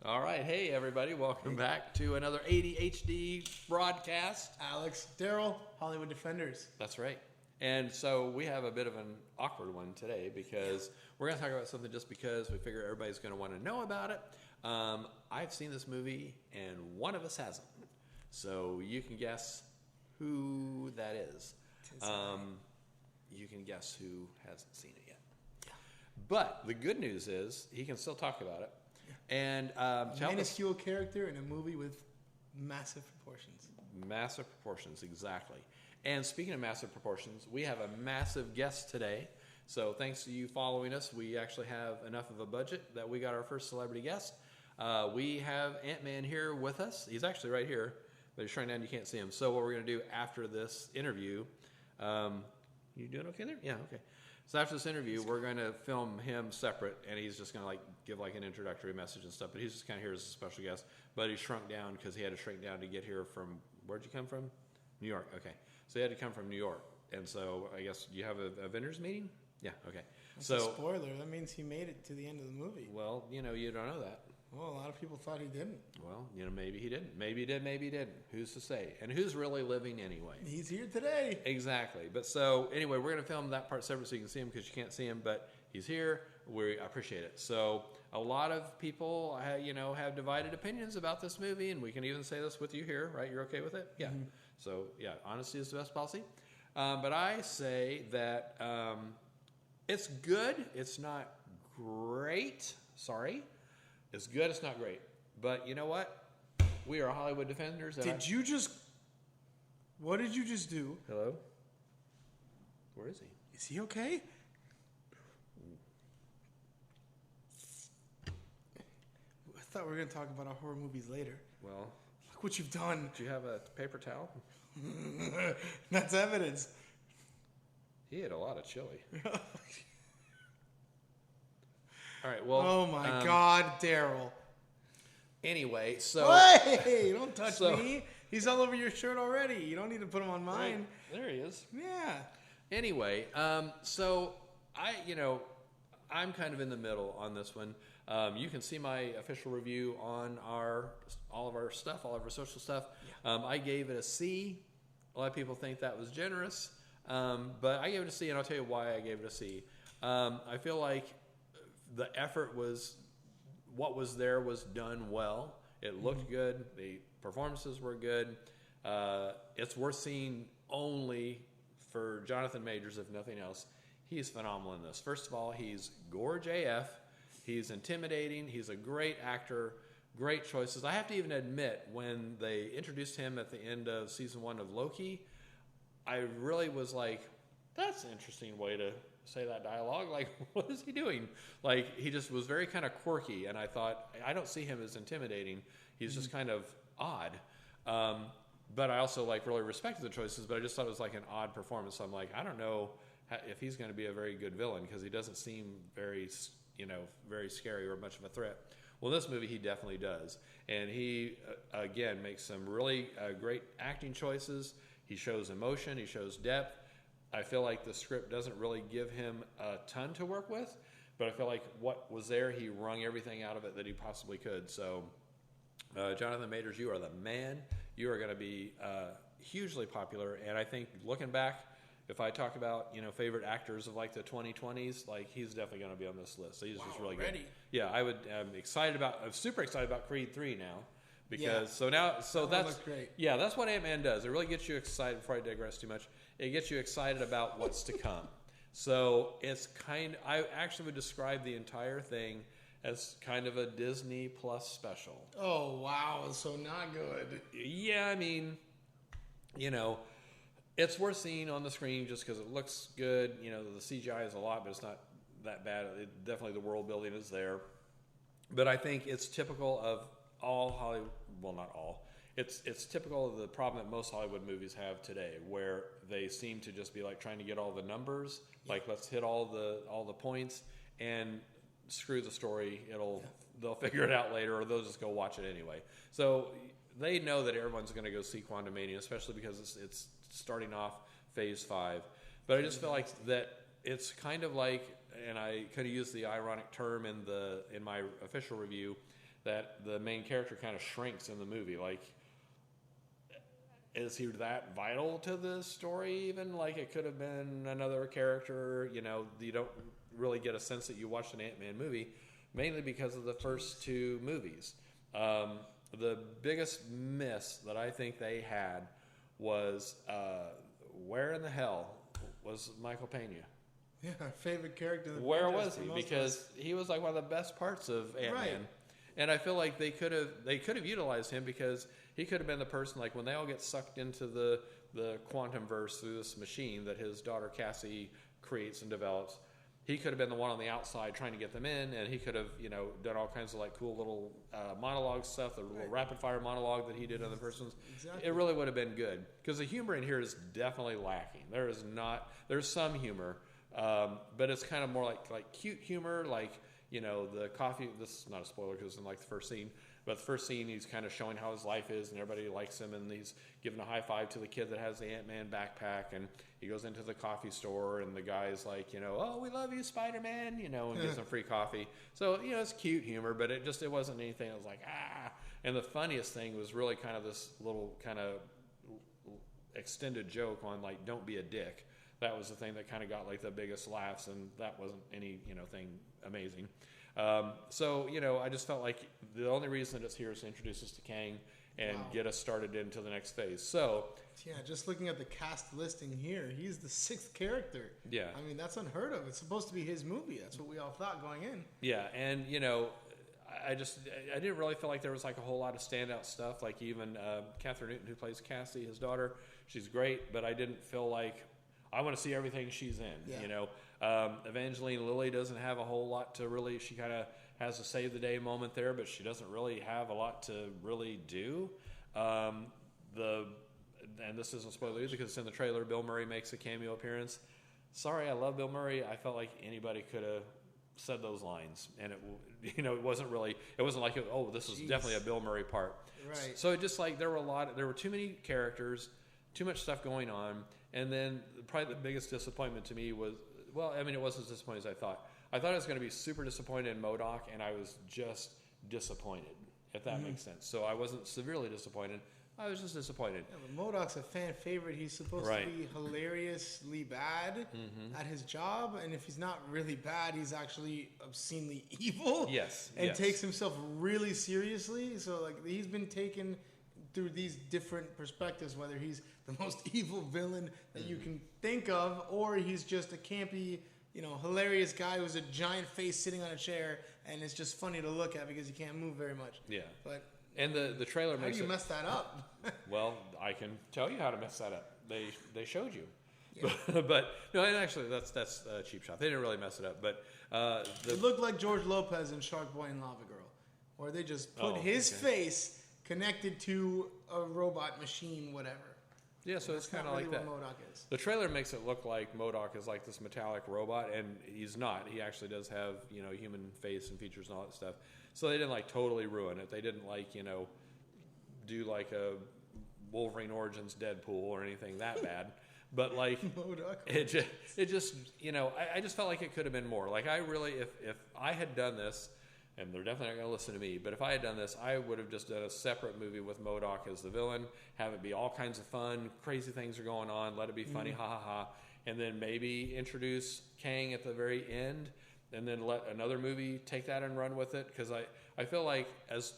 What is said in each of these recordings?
All right. Hey, everybody. Welcome back to another ADHD broadcast. Alex, Daryl, Hollywood Defenders. That's right. And so we have a bit of an awkward one today because we're going to talk about something just because we figure everybody's going to want to know about it. I've seen this movie and one of us hasn't. So you can guess who that is. You can guess who hasn't seen it yet. Yeah. But the good news is he can still talk about it. And minuscule character in a movie with massive proportions. Massive proportions, exactly. And speaking of massive proportions, we have a massive guest today. So thanks to you following us, we actually have enough of a budget that we got our first celebrity guest. We have Ant-Man here with us. He's actually right here, but he's showing down. You can't see him. So what we're going to do after this interview, you doing okay there? Yeah, okay. So after this interview, we're going to film him separate, and he's just going to give an introductory message and stuff. But he's just kind of here as a special guest. But he shrunk down because he had to shrink down to get here from, where'd you come from? New York, okay. So he had to come from New York. And so I guess you have a vendors meeting? Yeah, okay. That's a spoiler. That means he made it to the end of the movie. Well, you don't know that. Well, a lot of people thought he didn't. Well, maybe he didn't. Maybe he did, maybe he didn't. Who's to say? And who's really living anyway? He's here today. Exactly. But so, anyway, we're going to film that part separate so you can see him because you can't see him, but he's here. We appreciate it. So, a lot of people, have divided opinions about this movie, and we can even say this with you here, right? You're okay with it? Yeah. Mm-hmm. So, yeah, honesty is the best policy. But I say that it's good. It's not great. Sorry. It's good, it's not great. But you know what? We are Hollywood Defenders. What did you just do? Hello? Where is he? Is he okay? I thought we were going to talk about our horror movies later. Well, look what you've done. Do you have a paper towel? That's evidence. He had a lot of chili. All right, well... Oh, my God, Daryl. Anyway, so... Hey, don't touch me. He's all over your shirt already. You don't need to put him on mine. Right. There he is. Yeah. Anyway, so I'm kind of in the middle on this one. You can see my official review on all of our stuff, all of our social stuff. Yeah. I gave it a C. A lot of people think that was generous, but I gave it a C, and I'll tell you why I gave it a C. I feel like the effort what was there was done well. It looked good. The performances were good. It's worth seeing only for Jonathan Majors, if nothing else. He's phenomenal in this. First of all, he's gorge AF. He's intimidating. He's a great actor. Great choices. I have to even admit, when they introduced him at the end of season 1 of Loki, I really was like, that's an interesting way to say that dialogue. Like, what is he doing? Like, he just was very kind of quirky, and I thought, I don't see him as intimidating. He's just kind of odd. But I also really respected the choices, but I just thought it was like an odd performance. So I'm like, I don't know if he's going to be a very good villain because he doesn't seem very scary or much of a threat. Well, this movie he definitely does, and he again makes some really great acting choices. He shows emotion, he shows depth. I feel like the script doesn't really give him a ton to work with, but I feel like what was there, he wrung everything out of it that he possibly could. So, Jonathan Majors, you are the man. You are going to be hugely popular, and I think looking back, if I talk about favorite actors of the 2020s, he's definitely going to be on this list. So he's just really good. Yeah, I'm super excited about Creed 3 now. Because that's great. Yeah, that's what Ant-Man does. It really gets you excited. Before I digress too much, it gets you excited about what's to come. So I actually would describe the entire thing as kind of a Disney Plus special. Oh wow, so not good. Yeah, I mean, it's worth seeing on the screen just because it looks good. The CGI is a lot, but it's not that bad. Definitely the world building is there. But I think it's typical of all Hollywood, well, not all. It's typical of the problem that most Hollywood movies have today, where they seem to just be trying to get all the numbers, let's hit all the points, and screw the story. They'll figure it out later, or they'll just go watch it anyway. So they know that everyone's going to go see Quantumania, especially because it's starting off Phase 5. But I just feel like that it's kind of and I could have used the ironic term in my official review, that the main character kind of shrinks in the movie. Like, is he that vital to the story even? Like, it could have been another character. You know, you don't really get a sense that you watched an Ant-Man movie, mainly because of the first two movies. The biggest miss that I think they had was where in the hell was Michael Pena? Yeah, our favorite character. Where was he? Because he was like one of the best parts of Ant-Man. Right. And I feel like they could have utilized him, because he could have been the person, like when they all get sucked into the quantum verse through this machine that his daughter Cassie creates and develops. He could have been the one on the outside trying to get them in, and he could have, you know, done all kinds of like cool little monologue stuff, the little rapid fire monologue that he did on the first ones. Exactly. It really would have been good, because the humor in here is definitely lacking. There's some humor, but it's kind of more like cute humor, like, you know, the coffee. This is not a spoiler because it's in like the first scene. But the first scene, he's kind of showing how his life is, and everybody likes him, and he's giving a high five to the kid that has the Ant-Man backpack, and he goes into the coffee store, and the guy's like, you know, oh, we love you, Spider-Man, you know, and gives him free coffee. So, you know, it's cute humor, but it wasn't anything that was like, ah. And the funniest thing was really kind of this little kind of extended joke on, like, don't be a dick. That was the thing that kind of got like the biggest laughs, and that wasn't any, you know, thing amazing. So, you know, I just felt like the only reason it's here is to introduce us to Kang and get us started into the next phase. So, yeah, just looking at the cast listing here, he's the 6th character. Yeah. I mean, that's unheard of. It's supposed to be his movie. That's what we all thought going in. Yeah, and, you know, I didn't really feel like there was like a whole lot of standout stuff. Like even Catherine Newton, who plays Cassie, his daughter, she's great, but I didn't feel like I want to see everything she's in. Yeah. You know, Evangeline Lilly doesn't have a whole lot to really. She kind of has a save the day moment there, but she doesn't really have a lot to really do. And this isn't a spoiler either because it's in the trailer. Bill Murray makes a cameo appearance. Sorry, I love Bill Murray. I felt like anybody could have said those lines, and it wasn't like this is definitely a Bill Murray part. Right. So it just like there were too many characters, too much stuff going on. And then probably the biggest disappointment to me was, well, I mean, it wasn't as disappointing as I thought. I thought I was going to be super disappointed in MODOK, and I was just disappointed, if that makes sense. So I wasn't severely disappointed. I was just disappointed. Yeah, but MODOK's a fan favorite. He's supposed to be hilariously bad at his job, and if he's not really bad, he's actually obscenely evil. Yes. And takes himself really seriously. So, like, he's been taken through these different perspectives, whether he's the most evil villain that you can think of, or he's just a campy, you know, hilarious guy who's a giant face sitting on a chair, and it's just funny to look at because he can't move very much. Yeah. But and the trailer makes how do you mess that up? Well, I can tell you how to mess that up. They showed you. Yeah. But no, and actually that's a cheap shot. They didn't really mess it up, but it looked like George Lopez in Shark Boy and Lava Girl, where they just put his face connected to a robot machine, whatever. Yeah, so it's kind of like that. What MODOK is. The trailer makes it look like MODOK is like this metallic robot, and he's not. He actually does have, you know, human face and features and all that stuff. So they didn't like totally ruin it. They didn't like, you know, do like a Wolverine Origins Deadpool or anything that bad. But like it just you know, I just felt like it could have been more. Like I really, if I had done this, and they're definitely not going to listen to me, but if I had done this, I would have just done a separate movie with MODOK as the villain, have it be all kinds of fun, crazy things are going on, let it be funny, ha ha ha, and then maybe introduce Kang at the very end, and then let another movie take that and run with it, because I feel like,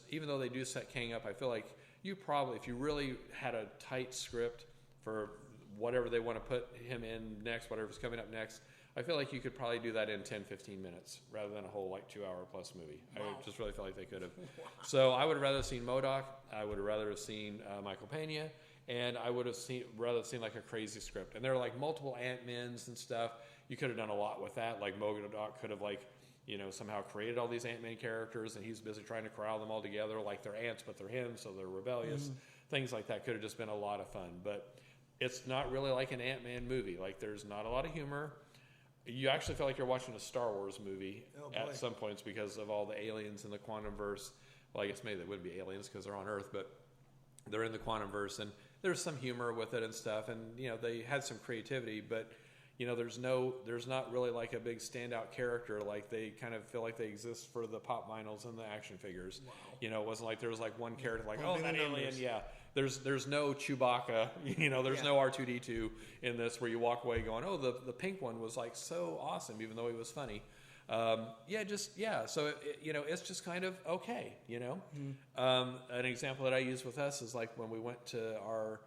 even though they do set Kang up, I feel like you probably, if you really had a tight script for whatever they want to put him in next, whatever's coming up next, I feel like you could probably do that in 10, 15 minutes rather than a whole like 2 hour plus movie. Wow. I just really feel like they could have. Wow. So I would have rather have seen MODOK. I would have rather have seen Michael Pena. And I would have rather seen like a crazy script. And there are like multiple Ant-Mans and stuff. You could have done a lot with that. Like MODOK could have like, you know, somehow created all these Ant-Man characters, and he's busy trying to corral them all together like they're ants, but they're him, so they're rebellious. Things like that could have just been a lot of fun. But it's not really like an Ant-Man movie. Like there's not a lot of humor. You actually feel like you're watching a Star Wars movie at some points because of all the aliens in the Quantumverse. Well, I guess maybe they wouldn't be aliens because they're on Earth, but they're in the Quantumverse, and there's some humor with it and stuff. And, you know, they had some creativity, but, there's not really like a big standout character. Like they kind of feel like they exist for the pop vinyls and the action figures. Wow. It wasn't like there was like one character like, oh, that alien, yeah. There's no Chewbacca, there's no R2-D2 in this where you walk away going, oh, the pink one was like so awesome, even though he was funny. So it's just kind of okay, An example that I use with us is like when we went to our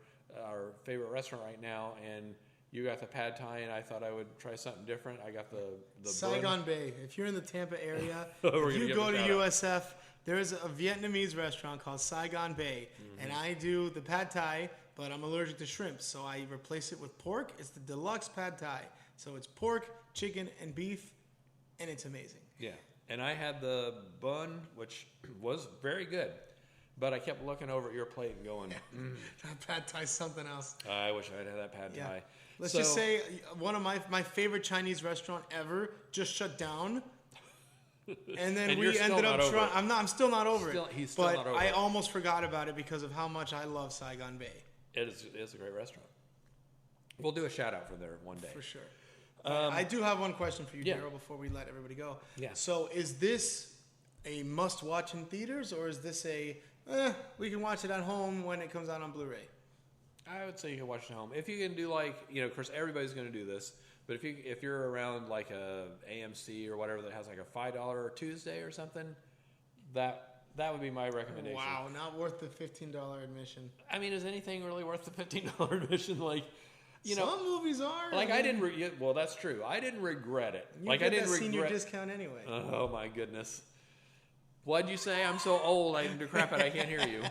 favorite restaurant right now, and you got the pad thai, and I thought I would try something different. I got the Saigon Bay. If you're in the Tampa area, if you go to USF, there's a Vietnamese restaurant called Saigon Bay, and I do the pad thai, but I'm allergic to shrimp, so I replace it with pork. It's the deluxe pad thai, so it's pork, chicken, and beef, and it's amazing. Yeah, and I had the bun, which was very good. But I kept looking over at your plate and going, that pad thai is something else. I wish I had that pad thai. Let's just say one of my favorite Chinese restaurant ever just shut down. And then we ended up trying. I'm still not over it. He's still not over it. I almost forgot about it because of how much I love Saigon Bay. It's a great restaurant. We'll do a shout out for there one day. For sure. I do have one question for you, Daryl, before we let everybody go. Yeah. So is this a must watch in theaters, or is this we can watch it at home when it comes out on Blu-ray? I would say you can watch it at home. If you can do of course everybody's going to do this, but if you're around like a AMC or whatever that has like a $5 Tuesday or something, that would be my recommendation. Wow, not worth the $15 admission. I mean, is anything really worth the $15 admission? Some movies are. Well, that's true. I didn't regret it. You get that senior discount anyway. Oh my goodness. What'd you say? I'm so old. I can't hear you.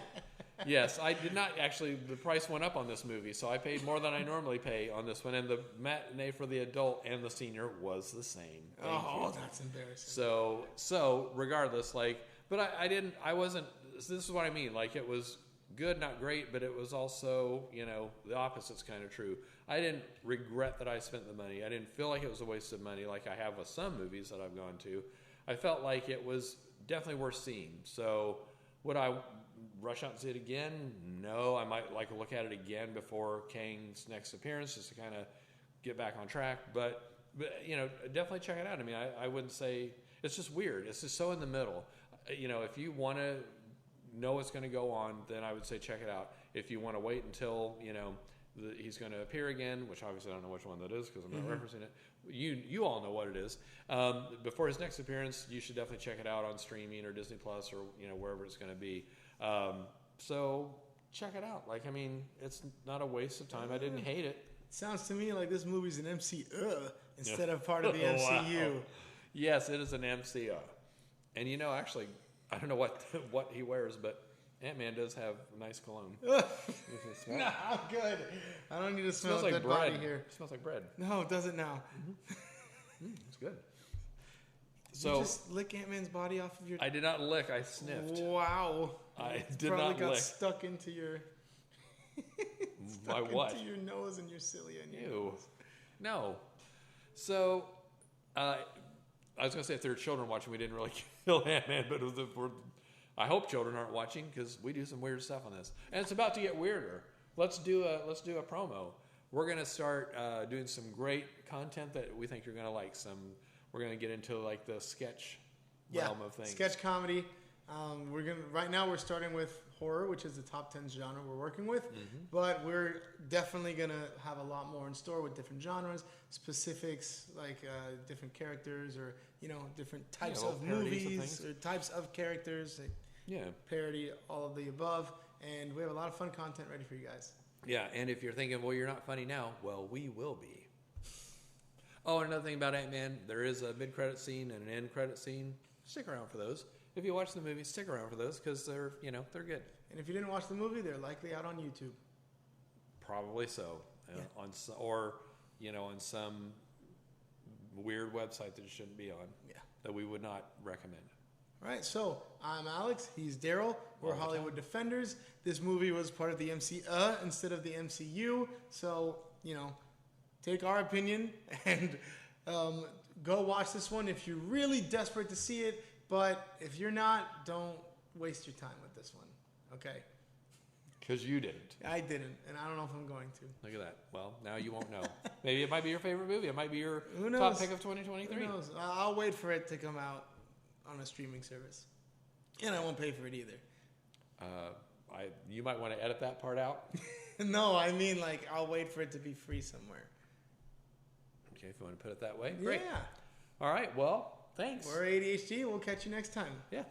Yes, I did not actually. The price went up on this movie, so I paid more than I normally pay on this one. And the matinee for the adult and the senior was the same. Thank you. That's embarrassing. So regardless, but I wasn't. This is what I mean. It was good, not great, but it was also, the opposite's kind of true. I didn't regret that I spent the money. I didn't feel like it was a waste of money like I have with some movies that I've gone to. I felt like it was definitely worth seeing. So would I rush out and see it again? No. I might like to look at it again before Kang's next appearance just to kind of get back on track. But definitely check it out. I mean, I wouldn't say it's just weird. It's just so in the middle. If you want to know what's going to go on, then I would say check it out. If you want to wait until he's going to appear again, which obviously I don't know which one that is because I'm not referencing it. You all know what it is. Before his next appearance, you should definitely check it out on streaming or Disney Plus or wherever it's going to be. So check it out. It's not a waste of time. I didn't hate it. Sounds to me like this movie's an MC instead of part of the MCU. Wow. Yes, it is an MC. And actually, I don't know what he wears, but Ant-Man does have nice cologne. No, I'm good. I don't need to smell like dead bread. body here. It smells like bread. No, it doesn't now. It's good. Did you just lick Ant-Man's body off of your... I did not lick. I sniffed. Wow. I did not lick. Probably got stuck into your... My what? Into your nose and your cilia. Ew. No. So, I was going to say if there were children watching, we didn't really kill Ant-Man, but I hope children aren't watching because we do some weird stuff on this, and it's about to get weirder. Let's do a promo. We're going to start doing some great content that we think you're going to like. We're going to get into the sketch realm of things. Sketch comedy. Right now we're starting with horror, which is the top 10 genre we're working with, but we're definitely going to have a lot more in store with different genres, specifics different characters or different types of movies or types of characters. Parody, all of the above, and we have a lot of fun content ready for you guys. Yeah, and if you're thinking, well, you're not funny now, well, we will be. Oh, and another thing about Ant-Man, there is a mid-credit scene and an end-credit scene. Stick around for those. If you watch the movie, stick around for those because they're good. And if you didn't watch the movie, they're likely out on YouTube. Probably so. Yeah. On some weird website that it shouldn't be on. Yeah. That we would not recommend. All right, so I'm Alex. He's Daryl. We're Hollywood Defenders. This movie was part of the MCU instead of the MCU. So, take our opinion and go watch this one if you're really desperate to see it. But if you're not, don't waste your time with this one. Okay? Because you didn't. I didn't, and I don't know if I'm going to. Look at that. Well, now you won't know. Maybe it might be your favorite movie. It might be your Who knows? top pick of 2023. Who knows? I'll wait for it to come out on a streaming service. And I won't pay for it either. You might want to edit that part out. No, I mean, like, I'll wait for it to be free somewhere. Okay, if you want to put it that way. Great. Yeah. All right. Well, thanks. We're ADHD. We'll catch you next time. Yeah.